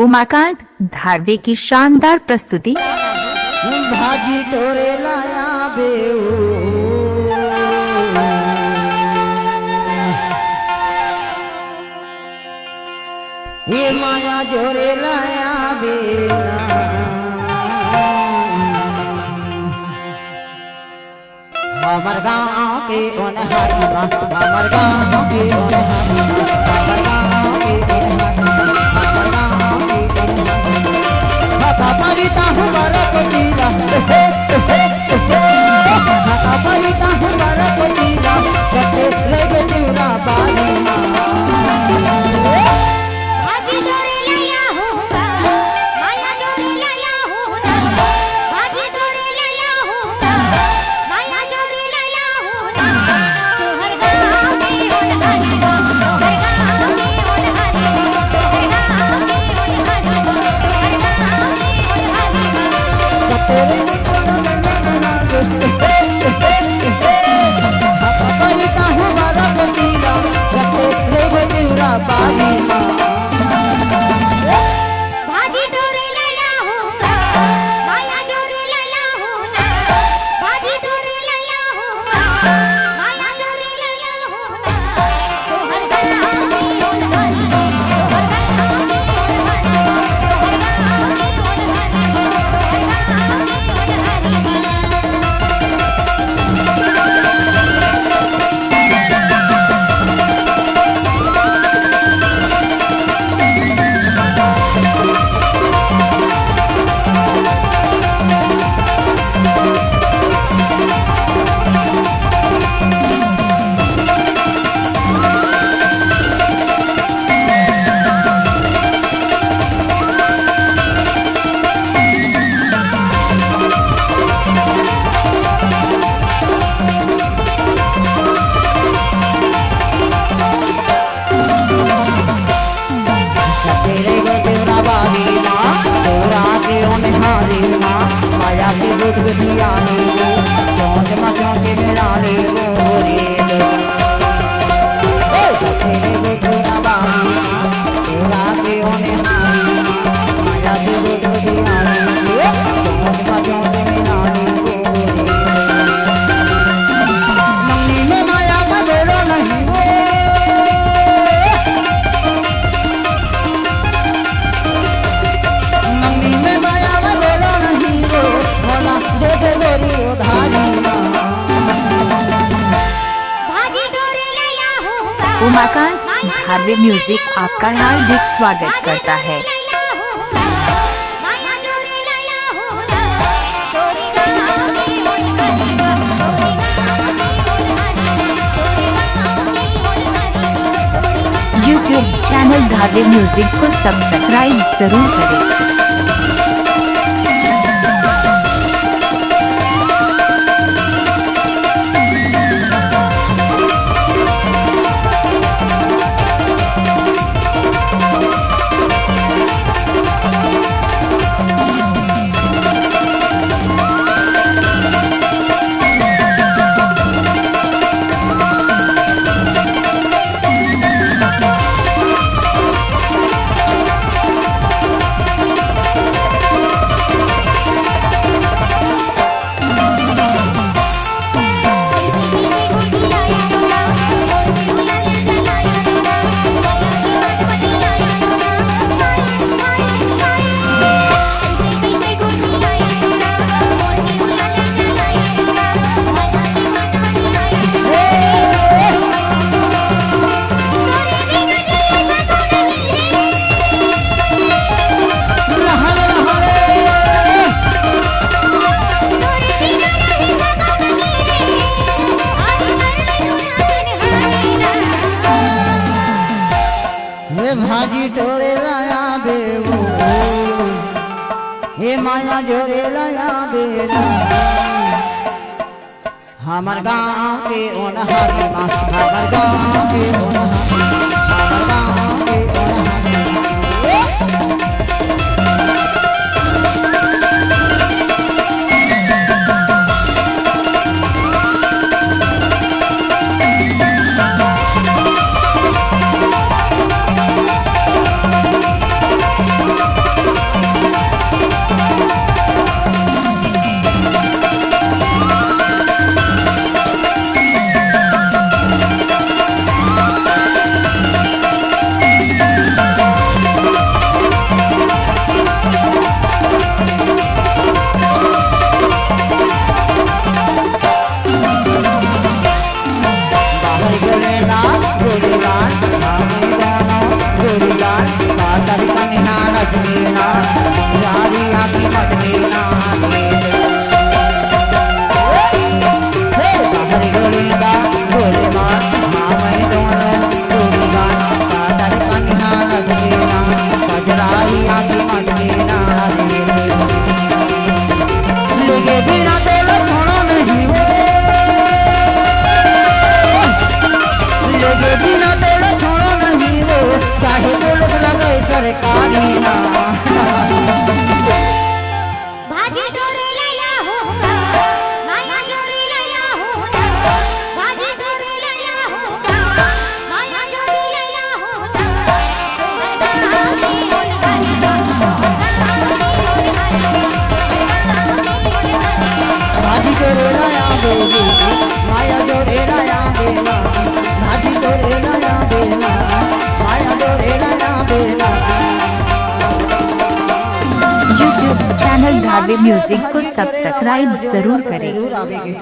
उमाकांत धारवे की शानदार प्रस्तुति। भाजी टोरे लाया बेऊ ये माया जोरे लाया बेला हमर गाँव के ओन हरिमा हमर गाँव के ओन हरिमा हमर गाँव के ओन हरिमा परिता हूँ बरक पीला परिता हूँ बरक पीला सटे लग दिवरा बाली भाजी जोरे लाया हूँगा माया जोरे लाया हूँगा भाजी जोरे लाया हूँगा माया जोरे लाया हूँगा तोहर गाँव में ओन हरिमा तोहर गाँव में ओन हरिमा तोहर गाँव में ओन हरिमा तोहर गाँव परिता हूँ बरक पीला सटे लग दिवरा बाली भाजी जोरे लाया हूँगा माया जोरे लाया हूँगा भाजी जोरे लाया हूँगा माया जोरे लाया हूँगा तोहर गाँव में ओन हरिमा तोहर गाँव में ओन हरिमा तोहर गाँव में ओन हरिमा तोहर गाँव में ओन तेरे गो देवरा बाली तोरा के ओन हरिमा माया के दूध बिटिया चौंच मचों के मिला ले गोरे तेरे गो देवरा बाली तोरा के ओन हरिमा माया के दूध बिटिया चौंच मचों के मिला ले गोरे मम्मी में माया का बोलो नहीं भाजी जोरे लाया हूँगा उमाकांत धारवे म्यूजिक आपका हार्दिक स्वागत करता है। माया जोरे लाया हूँगा तोरे गाँव में ओन हरिमा तोरे गाँव में ओन हरिमा तोरे गाँव में ओन हरिमा यूट्यूब चैनल धारवे म्यूजिक को सब्सक्राइब जरूर करें। भाजी टोरे लाया बेबू हे माया जोरे लाया बेला हमर गाँव के ओन हरिमा हमर गाँव के ओन हरिमा हमर गाँव के ओन हरिमा हजमेना यारी आखी मटमेना हरी गोलिंदा गोले मार मामई दोनों डूबीगा कादर कन्हा हजमेना कजराई आखी मटमेना लेके बिना तेरे छोड़ो नहीं वो लेके बिना तेरे छोड़ो नहीं वो चाहे तो लोग लगे सरकारी ना भाजी डोरे लाया होगा माया जोड़ी लाया होगा भाजी डोरे लाया होगा माया जोड़ी लाया होगा भाजी तो रेलाया बेबी माया जो रेलाया बेला भाजी तो रेलाया बेला माया जो रेलाया बेला यूट्यूब चैनल धारवे म्यूजिक को सब्सक्राइब जरूर करें। जरूर आवेगी।